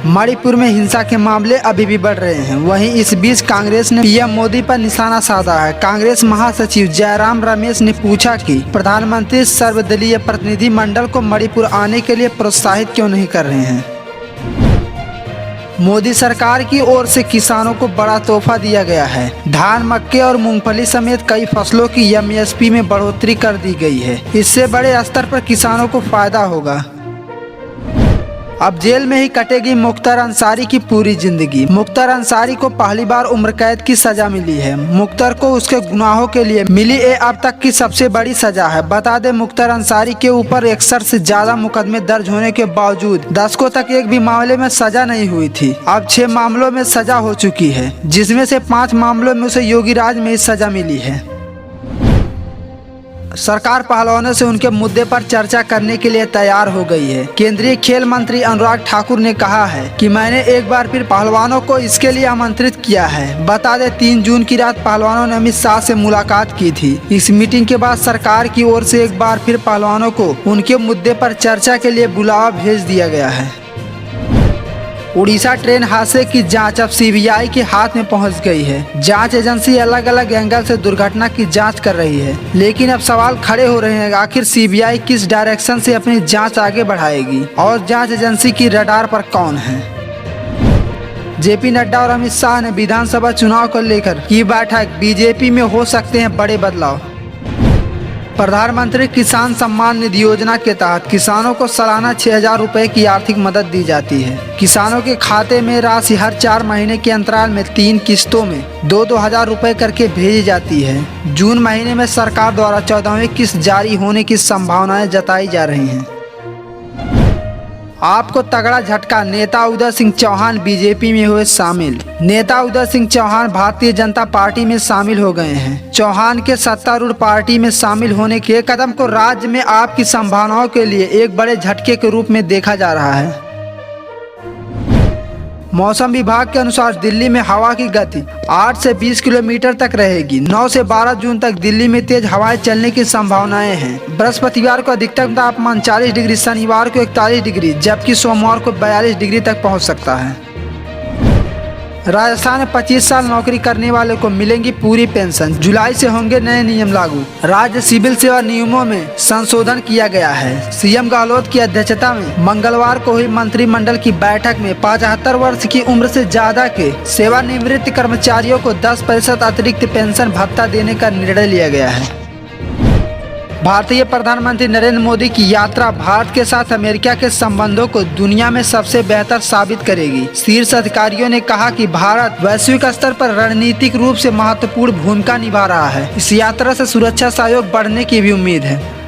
मणिपुर में हिंसा के मामले अभी भी बढ़ रहे हैं। वहीं इस बीच कांग्रेस ने पीएम मोदी पर निशाना साधा है। कांग्रेस महासचिव जयराम रमेश ने पूछा कि प्रधानमंत्री सर्वदलीय प्रतिनिधि मंडल को मणिपुर आने के लिए प्रोत्साहित क्यों नहीं कर रहे हैं। मोदी सरकार की ओर से किसानों को बड़ा तोहफा दिया गया है। धान, मक्के और मूंगफली समेत कई फसलों की एमएसपी में बढ़ोतरी कर दी गई है। इससे बड़े स्तर पर किसानों को फायदा होगा। अब जेल में ही कटेगी मुख्तार अंसारी की पूरी जिंदगी। मुख्तार अंसारी को पहली बार उम्र कैद की सजा मिली है। मुख्तार को उसके गुनाहों के लिए मिली ये अब तक की सबसे बड़ी सजा है। बता दें, मुख्तार अंसारी के ऊपर 61 से ज्यादा मुकदमे दर्ज होने के बावजूद दशकों तक एक भी मामले में सजा नहीं हुई थी। अब 6 मामलों में सजा हो चुकी है, जिसमें से 5 मामलों में उसे योगी राज में सजा मिली है। सरकार पहलवानों से उनके मुद्दे पर चर्चा करने के लिए तैयार हो गई है। केंद्रीय खेल मंत्री अनुराग ठाकुर ने कहा है कि मैंने एक बार फिर पहलवानों को इसके लिए आमंत्रित किया है। बता दें, 3 जून की रात पहलवानों ने अमित शाह से मुलाकात की थी। इस मीटिंग के बाद सरकार की ओर से एक बार फिर पहलवानों को उनके मुद्दे पर चर्चा के लिए बुलावा भेज दिया गया है। उड़ीसा ट्रेन हादसे की जांच अब सीबीआई के हाथ में पहुंच गई है। जांच एजेंसी अलग अलग एंगल से दुर्घटना की जांच कर रही है, लेकिन अब सवाल खड़े हो रहे हैं, आखिर सीबीआई किस डायरेक्शन से अपनी जांच आगे बढ़ाएगी और जांच एजेंसी की रडार पर कौन है। जेपी नड्डा और अमित शाह ने विधानसभा चुनाव को लेकर की बैठक। बीजेपी में हो सकते हैं बड़े बदलाव। प्रधानमंत्री किसान सम्मान निधि योजना के तहत किसानों को सालाना 6,000 रुपए की आर्थिक मदद दी जाती है। किसानों के खाते में राशि हर 4 महीने के अंतराल में 3 किस्तों में 2-2 हज़ार रुपए करके भेजी जाती है। जून महीने में सरकार द्वारा 14वीं किस्त जारी होने की संभावनाएं जताई जा रही हैं। आपको तगड़ा झटका, नेता उदय सिंह चौहान बीजेपी में हुए शामिल। नेता उदय सिंह चौहान भारतीय जनता पार्टी में शामिल हो गए हैं। चौहान के सत्तारूढ़ पार्टी में शामिल होने के कदम को राज्य में आपकी संभावनाओं के लिए एक बड़े झटके के रूप में देखा जा रहा है। मौसम विभाग के अनुसार दिल्ली में हवा की गति 8 से 20 किलोमीटर तक रहेगी। 9 से 12 जून तक दिल्ली में तेज हवाएं चलने की संभावनाएं हैं। बृहस्पतिवार को अधिकतम तापमान 40 डिग्री, शनिवार को 41 डिग्री, जबकि सोमवार को 42 डिग्री तक पहुंच सकता है। राजस्थान में 25 साल नौकरी करने वाले को मिलेंगी पूरी पेंशन। जुलाई से होंगे नए नियम लागू। राज्य सिविल सेवा नियमों में संशोधन किया गया है। सीएम गहलोत की अध्यक्षता में मंगलवार को हुई मंत्रिमंडल की बैठक में 75 वर्ष की उम्र से ज्यादा के सेवानिवृत्त कर्मचारियों को 10% अतिरिक्त पेंशन भत्ता देने का निर्णय लिया गया है। भारतीय प्रधानमंत्री नरेंद्र मोदी की यात्रा भारत के साथ अमेरिका के संबंधों को दुनिया में सबसे बेहतर साबित करेगी। शीर्ष अधिकारियों ने कहा कि भारत वैश्विक स्तर पर रणनीतिक रूप से महत्वपूर्ण भूमिका निभा रहा है। इस यात्रा से सुरक्षा सहयोग बढ़ने की भी उम्मीद है।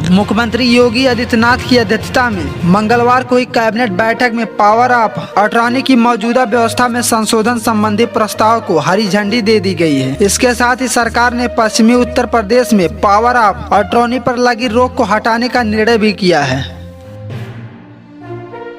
मुख्यमंत्री योगी आदित्यनाथ की अध्यक्षता में मंगलवार को हुई कैबिनेट बैठक में पावर ऑफ अटॉर्नी की मौजूदा व्यवस्था में संशोधन संबंधी प्रस्ताव को हरी झंडी दे दी गई है। इसके साथ ही सरकार ने पश्चिमी उत्तर प्रदेश में पावर ऑफ अटॉर्नी पर लगी रोक को हटाने का निर्णय भी किया है।